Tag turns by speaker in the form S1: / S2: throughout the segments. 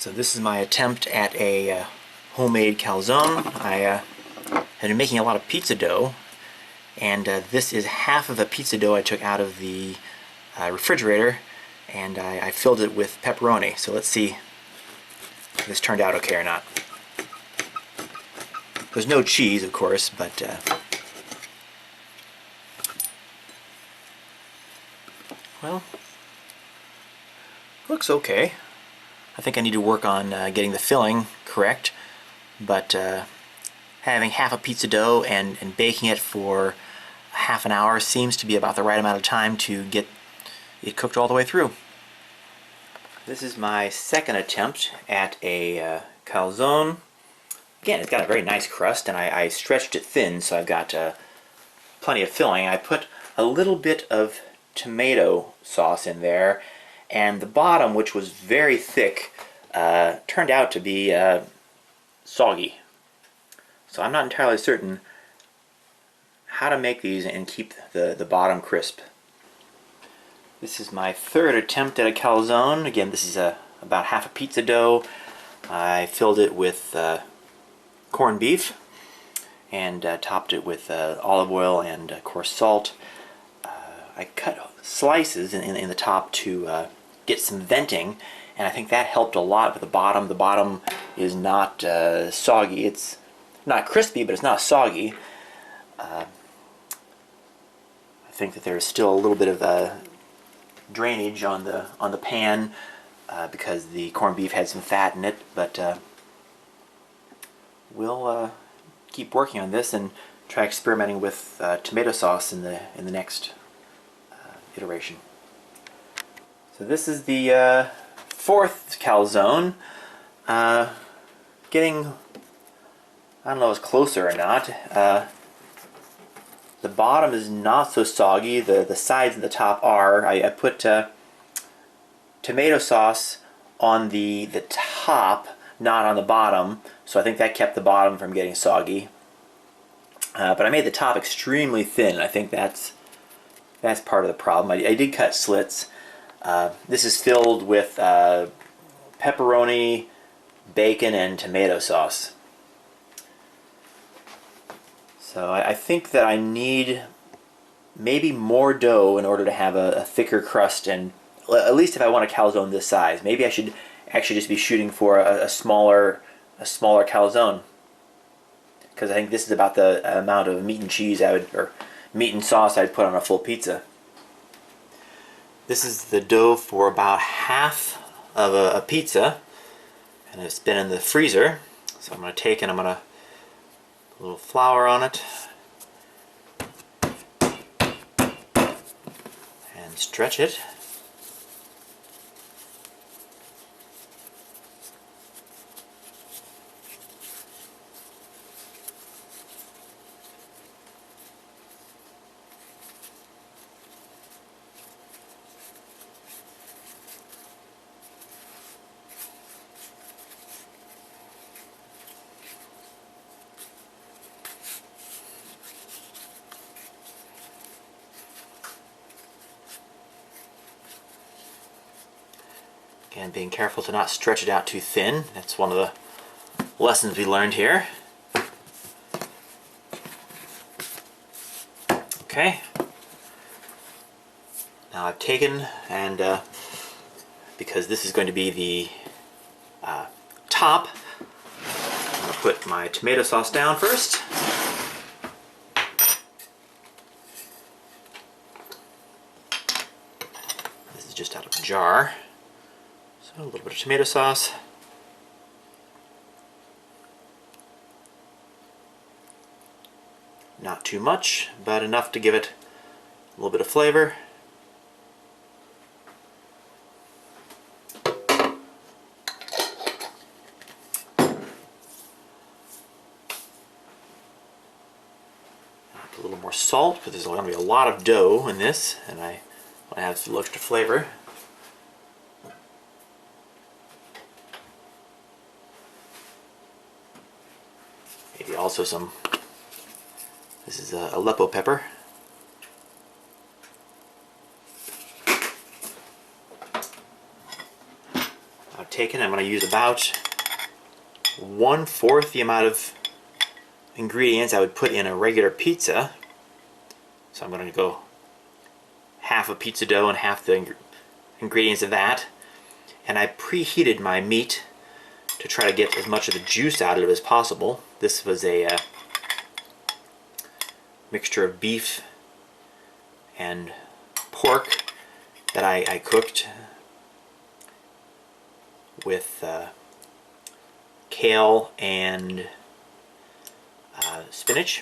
S1: So this is my attempt at a homemade calzone. I have been making a lot of pizza dough, and this is half of a pizza dough I took out of the refrigerator, and I filled it with pepperoni. So let's see if this turned out okay or not. There's no cheese, of course, but well, looks okay. I think I need to work on getting the filling correct, but having half a pizza dough and baking it for half an hour seems to be about the right amount of time to get it cooked all the way through. This is my second attempt at a calzone. Again, it's got a very nice crust, and I stretched it thin, so I've got plenty of filling. I put a little bit of tomato sauce in there, and the bottom, which was very thick, turned out to be soggy. So I'm not entirely certain how to make these and keep the bottom crisp. This is my third attempt at a calzone. Again, this is about half a pizza dough. I filled it with corned beef and topped it with olive oil and, of course, salt. I cut slices in the top to get some venting, and I think that helped a lot with the bottom. The bottom is not soggy. It's not crispy, but it's not soggy. I think that there's still a little bit of drainage on the pan because the corned beef had some fat in it, but we'll keep working on this and try experimenting with tomato sauce in the next iteration. So this is the fourth calzone. Getting, I don't know if it's closer or not. The bottom is not so soggy. The sides and the top are. I put tomato sauce on the top, not on the bottom, so I think that kept the bottom from getting soggy. But I made the top extremely thin. I think that's part of the problem. I did cut slits. This is filled with pepperoni, bacon, and tomato sauce. So I think that I need maybe more dough in order to have a thicker crust, and at least if I want a calzone this size. Maybe I should actually just be shooting for a smaller calzone, because I think this is about the amount of meat and cheese or meat and sauce I'd put on a full pizza. This is the dough for about half of a pizza, and it's been in the freezer. So I'm going to take it, I'm going to put a little flour on it and stretch it. Again, being careful to not stretch it out too thin. That's one of the lessons we learned here. Okay. Now I've taken and because this is going to be the top, I'm going to put my tomato sauce down first. This is just out of a jar. So a little bit of tomato sauce. Not too much, but enough to give it a little bit of flavor. A little more salt, because there's going to be a lot of dough in this, and I want to have some extra flavor. Maybe also some, this is a Aleppo pepper. taken. I'm going to use about 1/4 the amount of ingredients I would put in a regular pizza. So I'm going to go half a pizza dough and half the ingredients of that. And I preheated my meat to try to get as much of the juice out of it as possible. This was a mixture of beef and pork that I cooked with kale and spinach.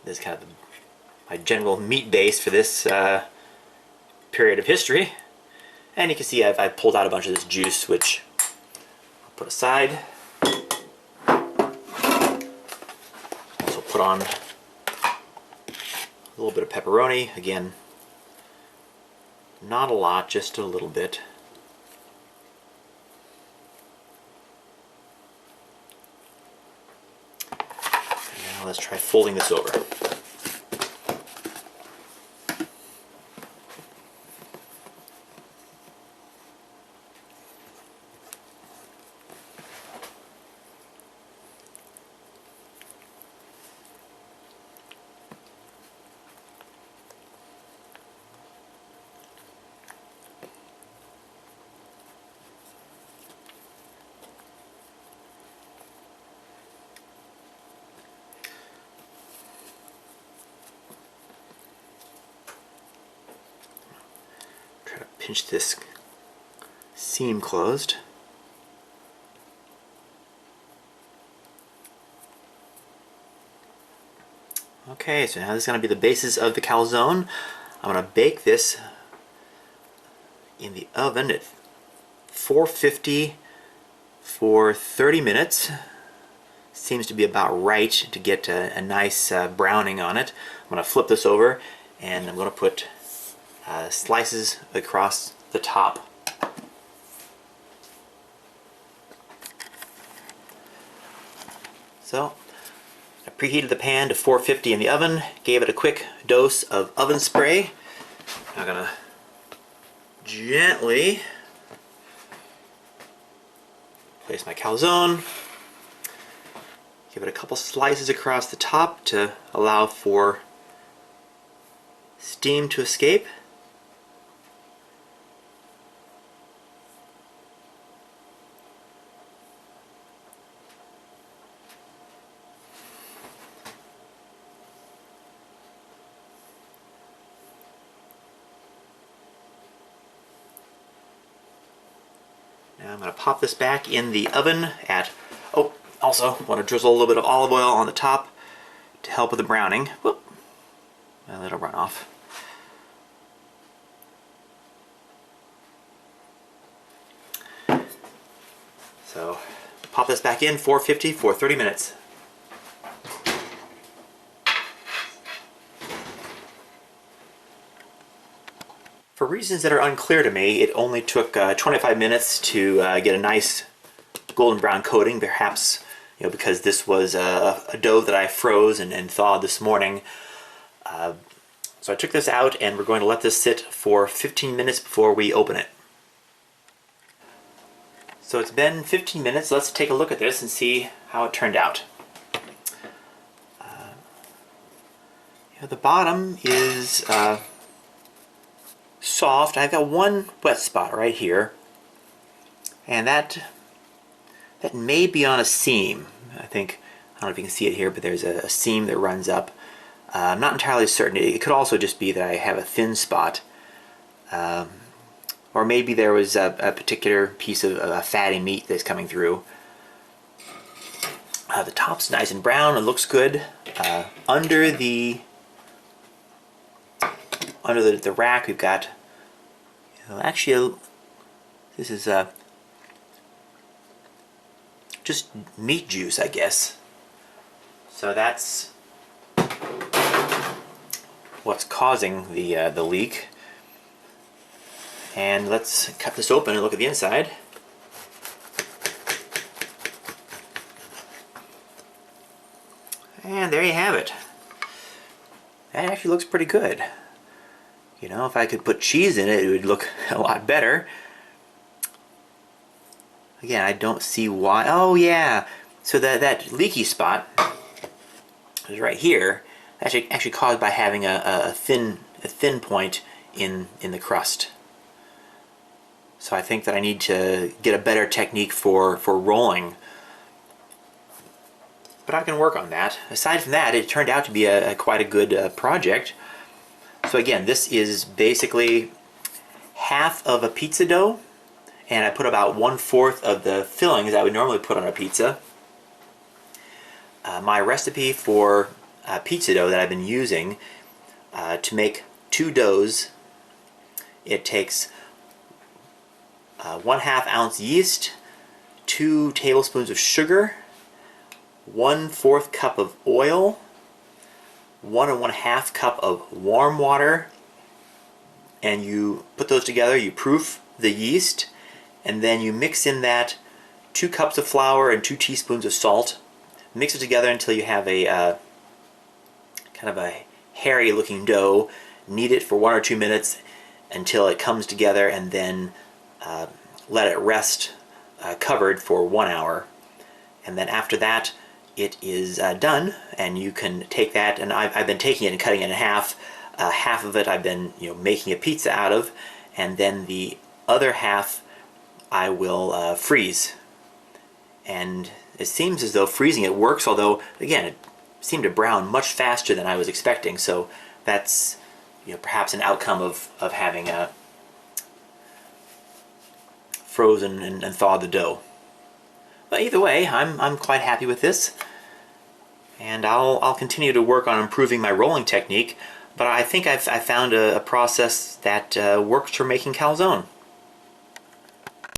S1: This is kind of my general meat base for this period of history. And you can see I've pulled out a bunch of this juice, which I'll put aside. Also put on a little bit of pepperoni. Again, not a lot, just a little bit. Now let's try folding this over. Pinch this seam closed. Okay, so now this is going to be the basis of the calzone. I'm going to bake this in the oven at 450 for 30 minutes. Seems to be about right to get a nice browning on it. I'm going to flip this over and I'm going to put slices across the top. So I preheated the pan to 450 in the oven, gave it a quick dose of oven spray. I'm going to gently place my calzone, give it a couple slices across the top to allow for steam to escape. Now I'm going to pop this back in the oven at, oh, also want to drizzle a little bit of olive oil on the top to help with the browning. Whoop. Well, it'll run off. So pop this back in, 450 for 30 minutes. For reasons that are unclear to me, it only took 25 minutes to get a nice golden brown coating, perhaps because this was a dough that I froze and thawed this morning. So I took this out and we're going to let this sit for 15 minutes before we open it. So it's been 15 minutes. Let's take a look at this and see how it turned out. The bottom is soft. I've got one wet spot right here, and that may be on a seam. I don't know if you can see it here, but there's a seam that runs up. I'm not entirely certain. It could also just be that I have a thin spot, or maybe there was a particular piece of fatty meat that's coming through. The top's nice and brown. It looks good. Under the rack, we've got, actually, this is just meat juice, I guess. So that's what's causing the leak. And let's cut this open and look at the inside. And there you have it. That actually looks pretty good. If I could put cheese in it, it would look a lot better. Again, I don't see why. Oh yeah, so that leaky spot is right here. Actually caused by having a thin point in the crust. So I think that I need to get a better technique for rolling. But I can work on that. Aside from that, it turned out to be quite a good project. So again, this is basically half of a pizza dough, and I put about 1/4 of the fillings I would normally put on a pizza. My recipe for pizza dough that I've been using to make 2 doughs, it takes 1/2 ounce yeast, 2 tablespoons of sugar, 1/4 cup of oil, 1 1/2 cup of warm water, and you put those together, you proof the yeast, and then you mix in that 2 cups of flour and 2 teaspoons of salt. Mix it together until you have a kind of a hairy looking dough. Knead it for 1 or 2 minutes until it comes together, and then let it rest covered for 1 hour. And then after that it is done, and you can take that, and I've been taking it and cutting it in half. Half of it I've been making a pizza out of, and then the other half I will freeze. And it seems as though freezing it works, although again it seemed to brown much faster than I was expecting, so that's perhaps an outcome of having frozen and thawed the dough. But either way, I'm quite happy with this, and I'll continue to work on improving my rolling technique, but I think I've found a process that works for making calzone.